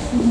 Hello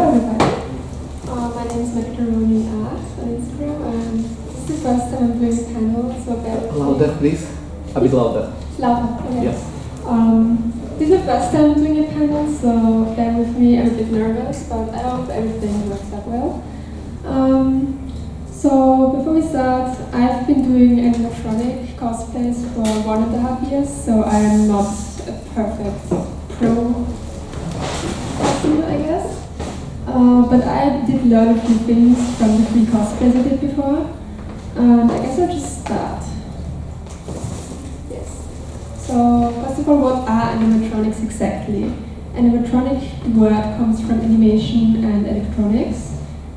everybody. My name is macdaroni.art on Instagram, and this is the first time I'm doing a panel, so bear with me. Louder, please. A bit louder. Louder, okay. Yes. This is the first time I'm doing a panel, so bear with me. I'm a bit nervous, but I hope everything works out well. So before we start, I've been doing animatronic cosplays for 1.5 years, so I am not a perfect pro costumer, I guess. But I did learn a few things from the free cosplays I did before, and I guess I'll just start. Yes. So first of all, what are animatronics exactly? Animatronic, the word comes from animation and electronics,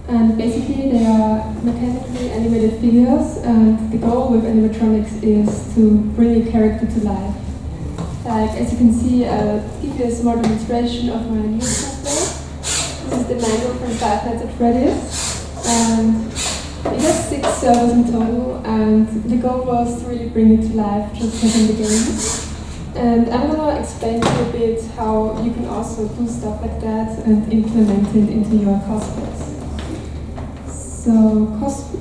and basically they are mechanically animated figures, and the goal with animatronics is to bring a character to life. Like, as you can see, I'll give you a small demonstration of my new cosplay. This is the manual from Five Nights at Freddy's, and it has 6 servers in total, and the goal was to really bring it to life just like in the game. And I'm gonna explain to you a bit how you can also do stuff like that and implement it into your cosplays. So,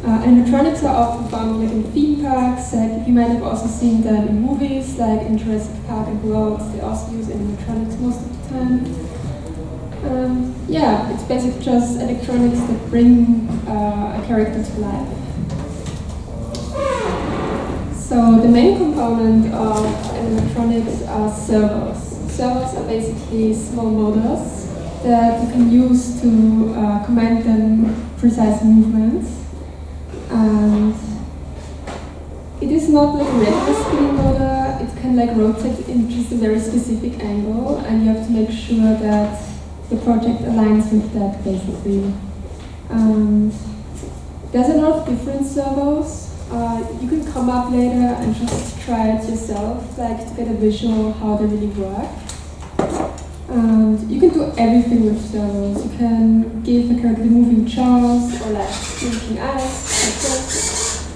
animatronics are often found like in theme parks. Like, you might have also seen them in movies, like in Jurassic Park and World. They also use animatronics most of the time. Yeah, it's basically just electronics that bring a character to life. So the main component of animatronics are servos. Servos are basically small motors that you can use to command them precise movements. And it is not like a regular spinning motor, it can like rotate in just a very specific angle, and you have to make sure that the project aligns with that basically. And there's a lot of different servos. You can come up later and just try it yourself, like to get a visual how they really work. And you can do everything with servos. You can give a character moving jaws, or like blinking eyes, like this.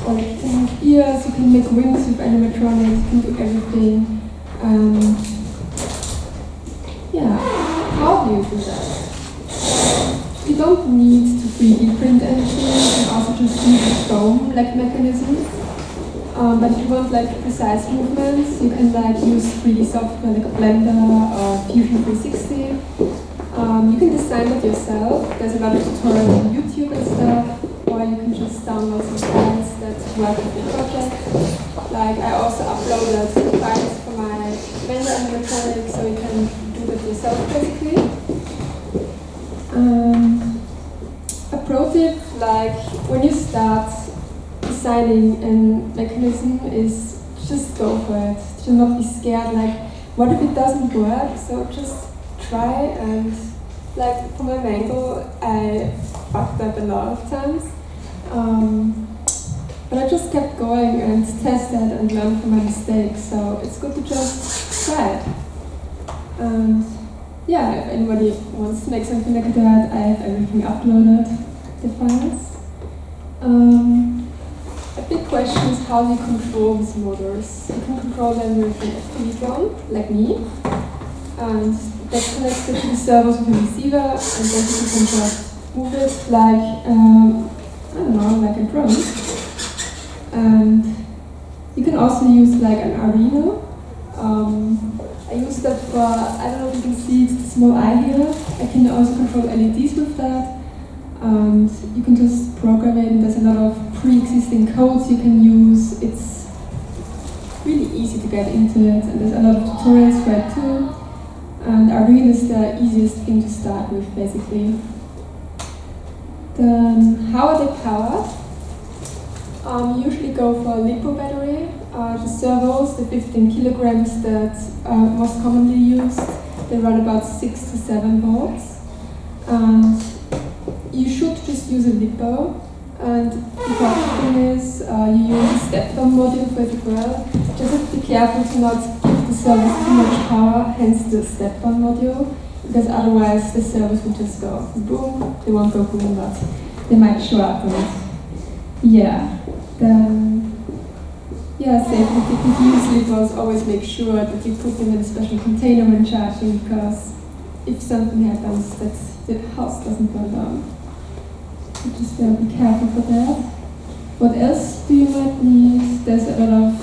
Or you can move ears, you can make wings with animatronics, you can do everything. Yeah, how do you do that? You don't need to 3D print anything, you can also just use a foam-like mechanism. But if you want like precise movements, you can like use 3D software like Blender or Fusion 360. You can design it yourself. There's a lot of tutorials on YouTube and stuff, or you can just download some files that work with your project. Like, I also uploaded files for my Blender animatronics, so you can do that yourself basically. A pro tip, like when you start designing a mechanism, is just go for it. Do not be scared, like what if it doesn't work? So just try, and like for my mangle I fucked up a lot of times. But I just kept going and tested and learned from my mistakes, so it's good to just try it. And yeah, if anybody wants to make something like that, I have everything uploaded, the files. A big question is how do you control these motors? You can control them with an FPV drone, like me, and that's connected to the servos with a receiver, and then you can just move it like, I don't know, like a drone. And you can also use like an Arduino. I use that for, I don't know if you can see, it's the small eye here. I can also control LEDs with that. And you can just program it, and there's a lot of pre-existing codes you can use. It's really easy to get into it, and there's a lot of tutorials for it too. And Arduino is the easiest thing to start with, basically. Then, how are they powered? Usually go for a LiPo battery. The servos, the 15 kilograms that are most commonly used, they run about 6 to 7 volts. And you should just use a LiPo. And the important thing is you use a step-down module for it as well. Just have to be careful to not give the servos too much power, hence the step-down module, because otherwise the servos will just go boom. They won't go boom, but they might show up. And yeah, then safely if you use LiPos, always make sure that you put them in a special container when charging, because if something happens, that the house doesn't burn down. So just be careful for that. What else do you might need? There's a lot of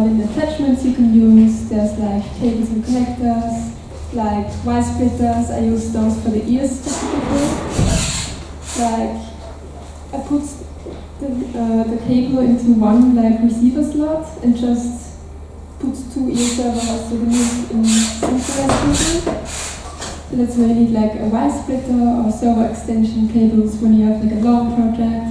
little attachments you can use. There's like cables and connectors, like wire splitters. I use those for the ears specifically. Like I put the cable into one like receiver slot and just put 2 ear servos to remove in synchronized. So that's where you need like a wire splitter or servo extension cables when you have like a long project.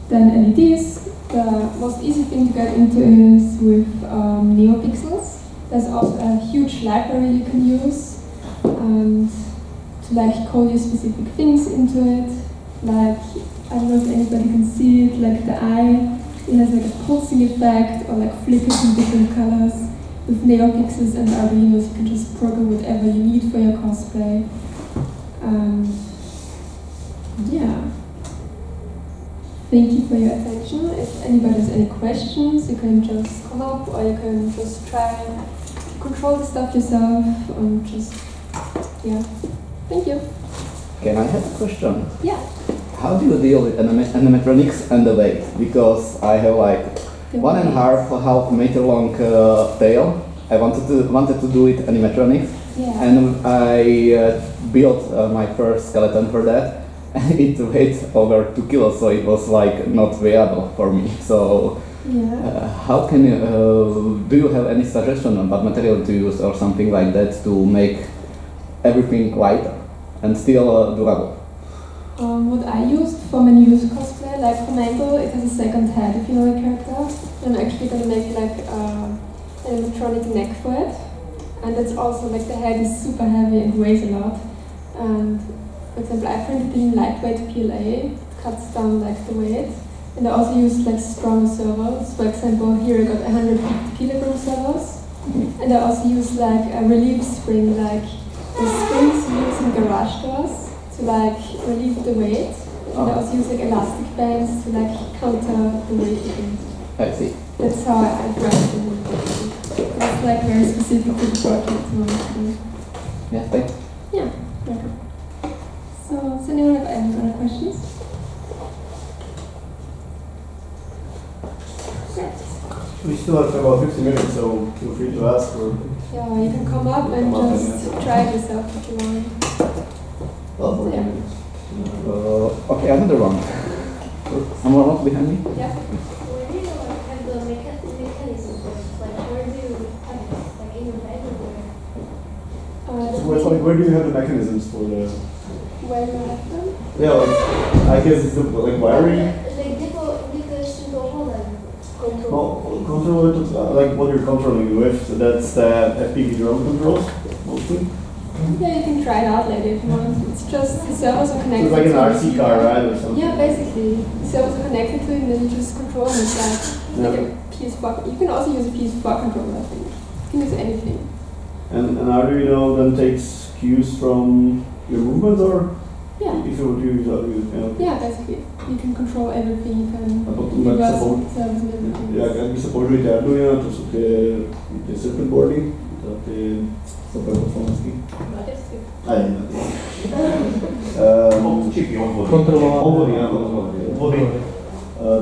Then LEDs. The most easy thing to get into is with NeoPixels. There's also a huge library you can use and to like code your specific things into it. Like, I don't know if anybody can see it, like the eye. It has like a pulsing effect or like flickers in different colors. With NeoPixels and Arduinos, you can just program whatever you need for your cosplay. Thank you for your attention. If anybody has any questions, you can just come up or you can just try and control the stuff yourself and just, Thank you. Can I have a question? Yeah. How do you deal with animatronics and the weight? Because I have like 1.5 meter long tail. I wanted to do it animatronics, and I built my first skeleton for that. And it weighed over 2 kilos, so it was like not viable for me. So, how can you? Do you have any suggestion on what material to use or something like that to make everything lighter and still durable? What I used for my new cosplay, like for Mango, it has a second head, if you know the character. I'm actually going to make like an animatronic neck for it. And it's also like the head is super heavy and weighs a lot. And for example, I printed in lightweight PLA, it cuts down like the weight. And I also used like stronger servos. For example, here I got 150 kilogram servos. And I also used like a relief spring, like the springs you use in garage doors to like relieve the weight. And I also use like elastic bands to like counter the weight again. I see. That's how I dressed it. It's like very specific to the project. Yeah, thanks. Yeah, welcome. So, does anyone have any other questions? Yes. We still have about 50 minutes, so feel free to ask or... Yeah, you can come up and just try it yourself if you want. Well, So, yeah. Okay, another one. Someone else behind me? Yeah. Where do you have the mechanism for it? Like, where do you have it? Like, in your bed or where? So where do you have the mechanisms for the... Where do I have them? Yeah, like, I guess it's the, like wiring? Like, lite controller. Well, controller, like what you're controlling with, so that's the FPV drone controls, mostly. Yeah, you can try it out later if you want. It's just the servos are connected It's like an to the RC car, right, or something? Yeah, basically. The servos are connected to it and then you just control them. It's like a PS4. You can also use a PS4 controller, I think. You can use anything. And Arduino then takes cues from your movements, or Yeah. if you would use Arduino? Yeah, basically. You can control everything. You can potom tak reverse support, servos and everything. jak by se použili ty Arduino, to jsou ty circuit boardy, ty super performanceky. A je, obvody,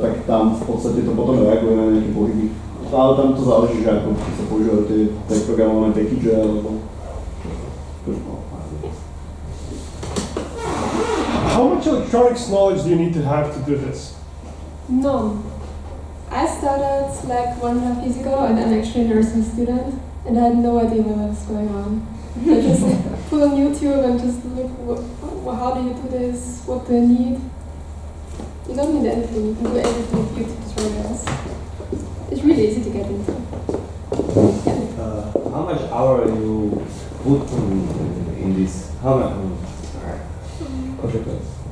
tak tam v podstatě to potom reaguje na nějaké pohyby. Ale tam to záleží, že jako se používají ty programované package, alebo... How much electronics knowledge do you need to have to do this? No. I started like 1.5 years ago, and I'm actually a nursing student, and I had no idea what was going on. I just put on YouTube and just look, how do you do this? What do I need? You don't need anything. You can do everything with YouTube tutorials. It's really easy to get into. How much hour you put in this? How much?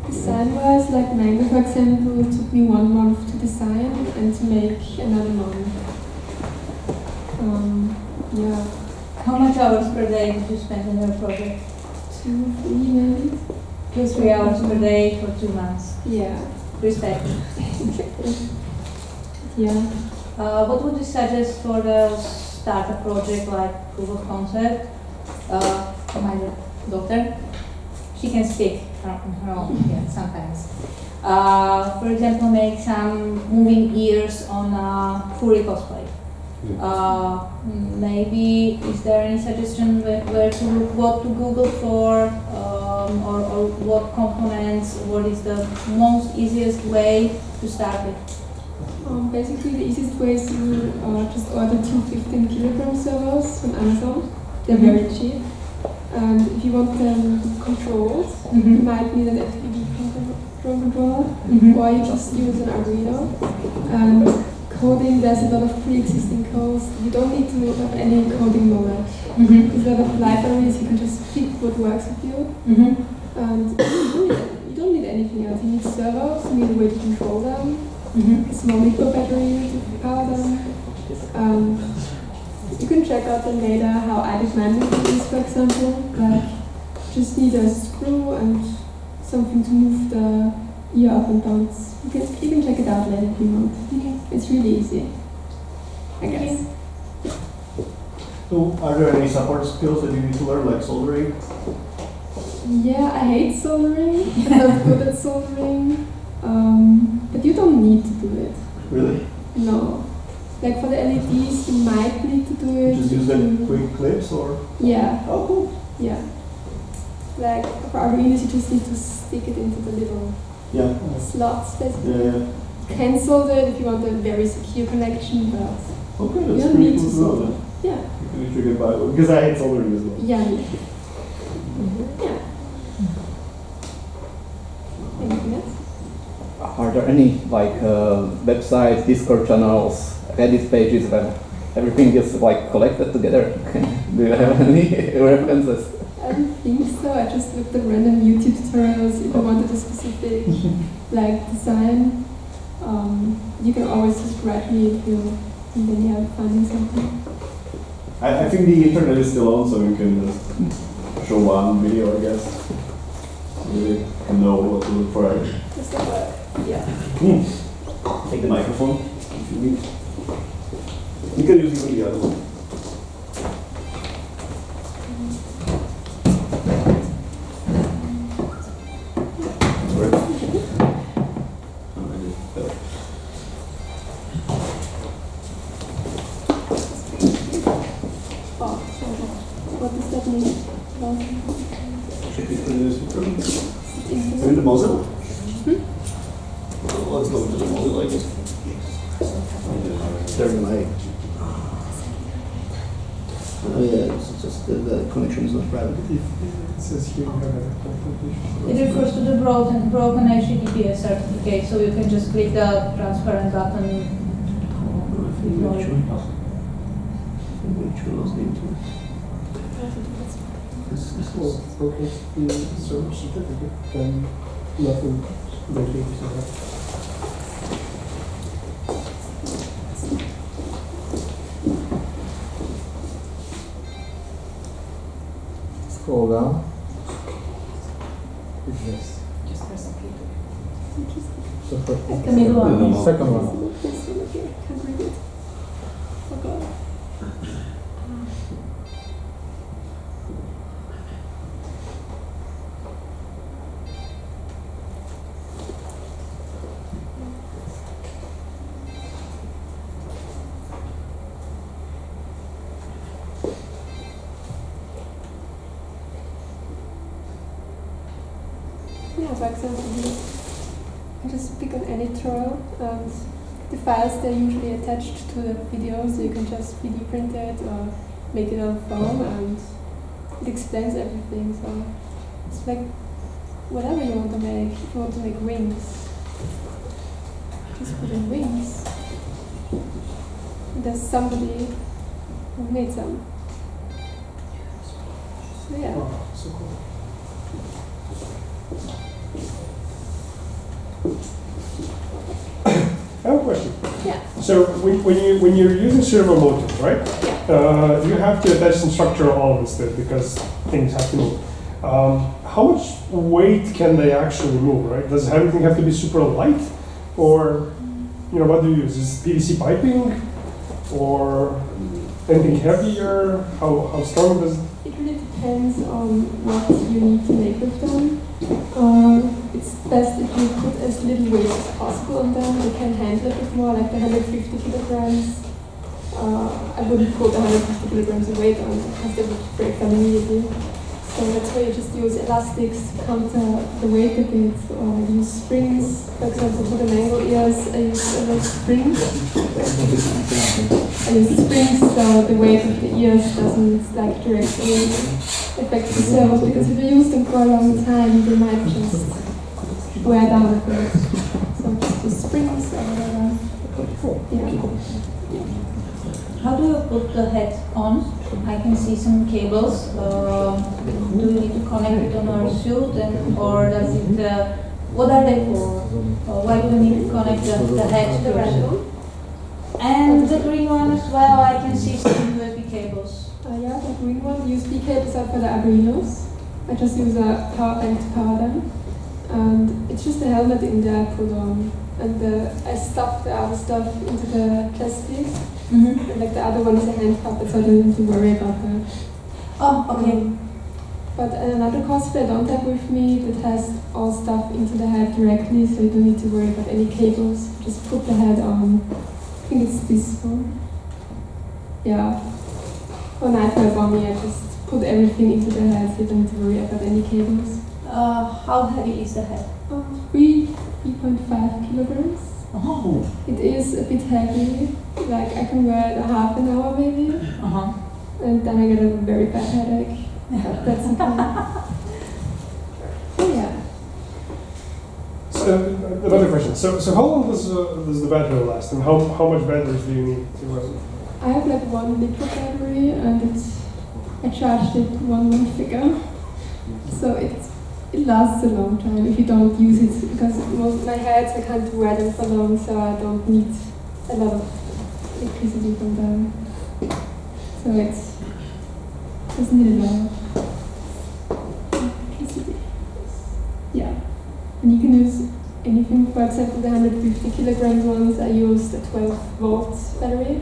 Design-wise, like manga, for example, it took me 1 month to design and to make another month. Yeah. How much hours per day did you spend on your project? 2, 3 maybe. 2, 3 hours per day for 2 months. Yeah. Respect. Yeah. What would you suggest for the starter project like proof of concept? My daughter, she can speak on her own, yeah, sometimes. For example, make some moving ears on furry cosplay. Maybe is there any suggestion where to look, what to Google for, or what components? What is the most easiest way to start with? Basically, the easiest way is to just order 2 15-kilogram servos from Amazon. They're very cheap. And if you want them controlled, you might need an FPV drone controller, or you just use an Arduino. And coding, there's a lot of pre-existing codes. You don't need to have any coding knowledge. There's a lot of libraries, you can just pick what works with you. And you don't need anything else. You need servos, you need a way to control them, a small micro battery to power them. You can check out them later how I did mine with this, for example. Like, just need a screw and something to move the ear up and down. You can check it out later if you want. It's really easy, I guess. So, are there any support skills that you need to learn, like soldering? Yeah, I hate soldering, but I'm good at soldering. But you don't need to do it. Really? No. Like for the LEDs, you might need to do it. Just use like quick clips or? Yeah. Oh, cool. Yeah. Like for Arduinos, you just need to stick it into the little slots, basically. Yeah. Can solder it if you want a very secure connection, but Okay, you that's don't pretty need cool to to know solder. that. Yeah. You can literally get by with, because I hate soldering as well. Yeah. Yeah. Anything else? Are there any like websites, Discord channels, Reddit pages where everything is like collected together? Do you have any references? I don't think so. I just looked at random YouTube tutorials if I wanted a specific like design. You can always just write me if you think that you have finding something. I think the internet is still on, so you can just show one video, I guess. You know what to look for. Just like that. Yeah. Take the microphone if you need. You can use even the other one. Oh, so what does that mean? You're in the muzzle? Let's go into the muzzle like this. Turn the mic. Oh yeah, it's just the connection is not private. It refers to the broken HTTPS certificate, so you can just click the transparent button. Broken server certificate, then nothing rotates on that. Scroll down. Yes. Just press OK. So for The middle one. second one. This one up here. Can't read it. Oh god. Yeah, for example, I just pick on any tutorial, and the files they're usually attached to the video, so you can just 3D print it or make it on foam, and it explains everything. So it's like whatever you want to make. If you want to make wings, just put in wings. And there's somebody who made some. So yeah. Oh, so cool. I have a question. Yeah. So when you're using servo motors, right? Yeah. You have to attach some structural elements to it because things have to move. How much weight can they actually move, right? Does everything have to be super light? Or, what do you use? Is it PVC piping? Or anything heavier? How strong does it? It really depends on what you need to make with them. It's best if you put as little weight as possible on them. You can handle it with more, like the 150 kilograms. I wouldn't put 150 kilograms of weight on because they would break down immediately. So that's why you just use elastics to counter the weight a bit, or use springs. For example, for the mango ears, I use a lot of springs. I use springs so the weight of the ears doesn't directly affect the servos, because if you use them for a long time, they might just wear down a bit. So just use springs or whatever. Yeah. How do you put the head on? I can see some cables. Do you need to connect it on our suit, or does it? What are they for? Why do you need to connect the head to our suit? And the green one as well. I can see some USB cables. Yeah, the green one. USB cables are for the Arduinos. I just use a power bank to power them, and it's just a helmet in there I put on, and I stuff the other stuff into the plastic. Mm-hmm. And the other one is a hand puppet, so I don't need to worry about that. Oh, okay. But another cosplay I don't have with me that has all stuff into the head directly, so you don't need to worry about any cables. Just put the head on. I think it's this one. Yeah. For Nightmare Bonnie, I just put everything into the head, so you don't need to worry about any cables. How heavy is the head? 3.5 kilograms. Oh. It is a bit heavy. Like I can wear it a half an hour maybe, and then I get a very bad headache. But that's okay. So yeah. So another question. So how long does the battery last, and how much batteries do you need to run? I have like 1 little battery, and I charged it 1 month ago, so it lasts a long time if you don't use it, because my heads I can't wear them for long, so I don't need a lot of electricity from them. So it doesn't need a lot of electricity. Yeah. And you can use anything. For example, the 150 kilograms ones, I used a 12 volt battery.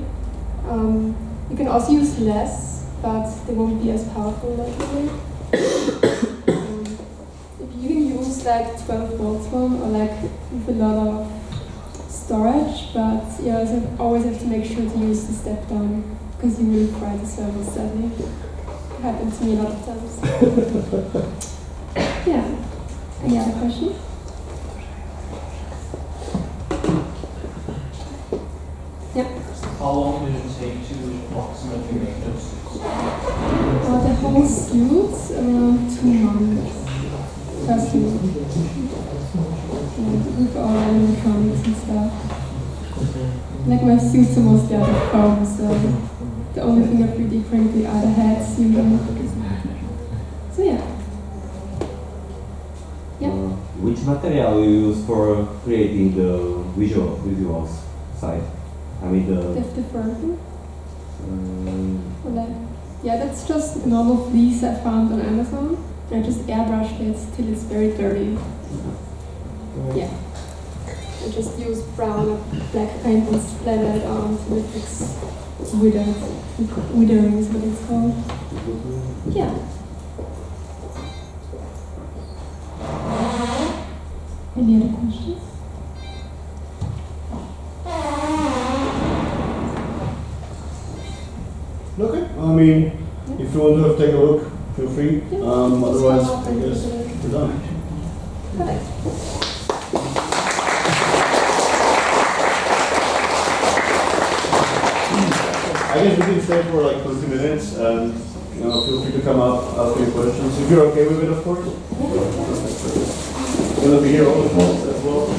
You can also use less, but they won't be as powerful likely. You can use like 12 volts one, or like with a lot of storage, but you also always have to make sure to use the step down, because you will fry the servo sadly. It happened to me a lot of times. Yeah. Any other questions? Yeah. How long did it take to approximately make those? The whole suit, around 2 months. First suit. With all animatronics and stuff. Like my suits are mostly out of foam, so the only thing I 3D printed are the heads usually. So yeah. Yeah. Which material you use for creating the visuals side? I mean The fur. Yeah, that's just normal fleece I found on Amazon. I just airbrushed it till it's very dirty. Yeah. I just use brown or black paint and splatter it on till it looks withered. Withering is what it's called. Yeah. Any other questions? Okay, I mean, if you want to take a look, feel free. Otherwise, I guess we're done. Perfect. guess we can stay for like 20 minutes and feel free to come up, ask any questions. If you're okay with it, of course. We're going to be here all the time as well.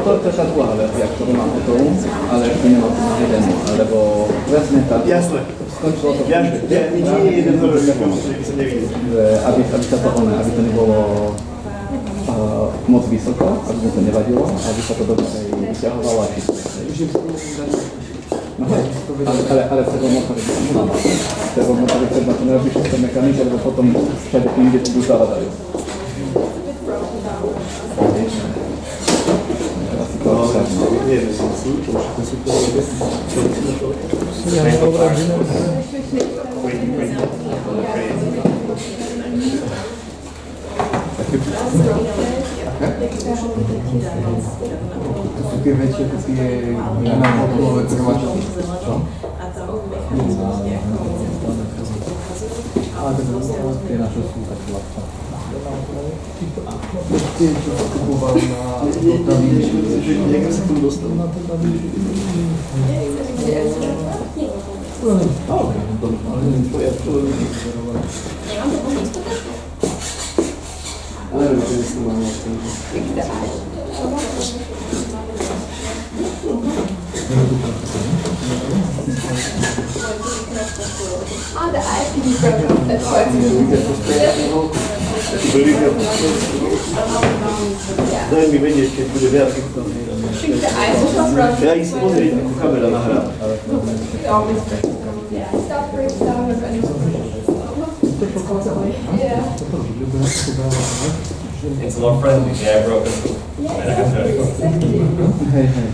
To jest ta druhá verzia, ktorú mám hotovú, ale ešte nemám to navedenú, lebo presne tak. Jasne. Skončilo to. Jasne. Nie jeden to aby sa to aby to nebolo moc vysoko, aby mi to nevadilo, aby sa to dobre vyťahovalo a čisto. No hej, ale v tego motory by som mal. V tego motory treba to nerobí všetko mechanické, lebo potom všade inde to budú zavadajú. Ty väčšie tie náhodové trvačky. Ale tie naše sú také ľahšie. Tie, čo sa kupoval na Davíči, niekde sa tu dostal na to Davíči. Ok, dobré, ale ja to ale neviem, či si to mám na tom. Ah, der alte Mikrofon, das freut mich. Daj mi vedieť, keď bude viac. Ja ich pozrieť, ako kamera nahrá. It's a lot friendly. Yeah, I broke it. Hej, hej.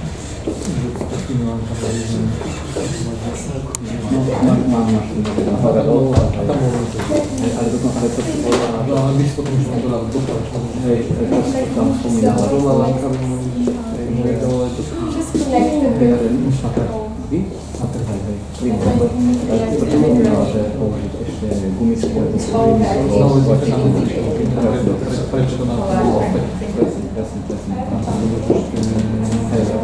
Mám hore dolu, ale to hej, to tam spomínala. To spomínala, že použiť ešte gumisky a to prečo to nám presne.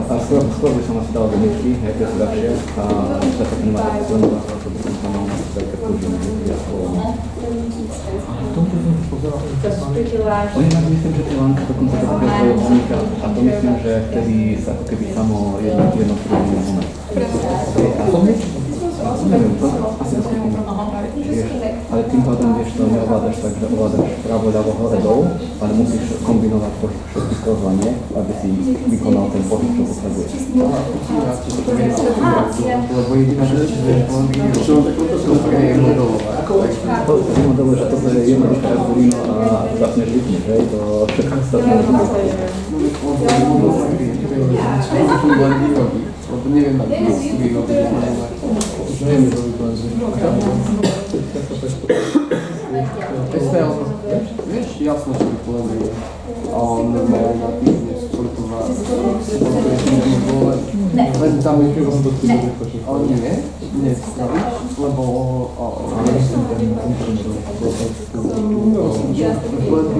A skôr by som asi dal gumisky, hej, to je ľahšie a tak nemá tak silno, to by som tam mal na také používanie. Oni majú, myslím, že tie lánka dokonca do takého voľníka a to myslím, že vtedy sa ako keby samo jednotlivý moment. A to neviem, to asi to skúpim. Ale tým pádom, vieš, to neovládaš tak, že ovládaš právo, ľavo, hore, dolu, ale musíš kombinovať všetky skložovanie, aby si vykonal ten pohyb, čo potrebuješ. Lebo jediná vec, že to modeluje, že toto je jednoduché volino a vlastne žlitne, že to všetko ostatné lebo neviem, ako si vyrobiť. Neviem, to vykonať. SPL. jasno, že vyplevuje. A normálne na týždne sportová. Len tam je ale nie, nespravíš, lebo lepšie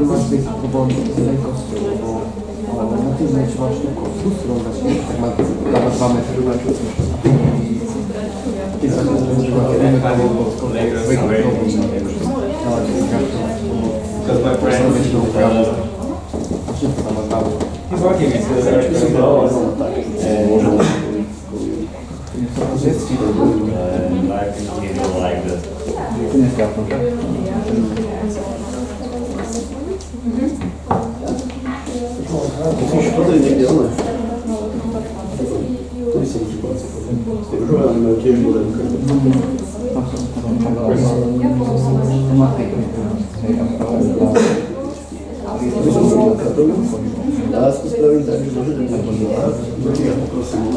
máš byť tej kosti, lebo na týždne, čo máš tú kostu, s ktorou začneš, tak má dáva 2 metry. Keď sa môžeš mať 2 metrovou kostkou, tak He's working with the I can feel like that. To je niekde ono. To je tiež modelka. Ja to spravím tak, že môžete mať ja poprosím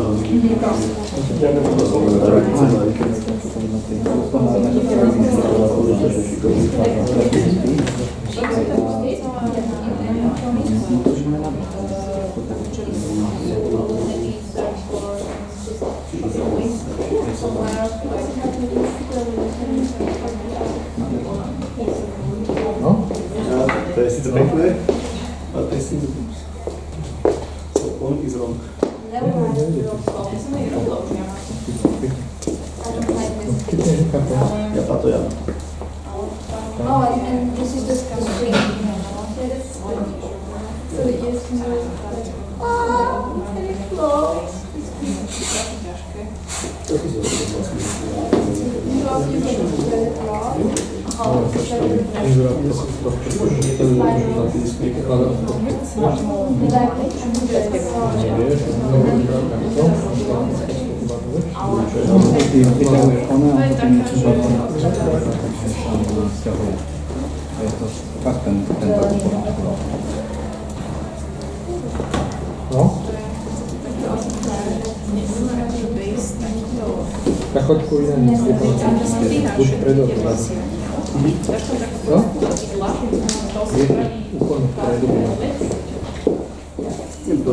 to je síce pekné, ale to je síce on is wrong. Ja to ja. Oh, and this is the screen. So that you can do it. Oh, it's very close. Tak choď pôjdem, buď predo. Co? Je úplne predo. Nie to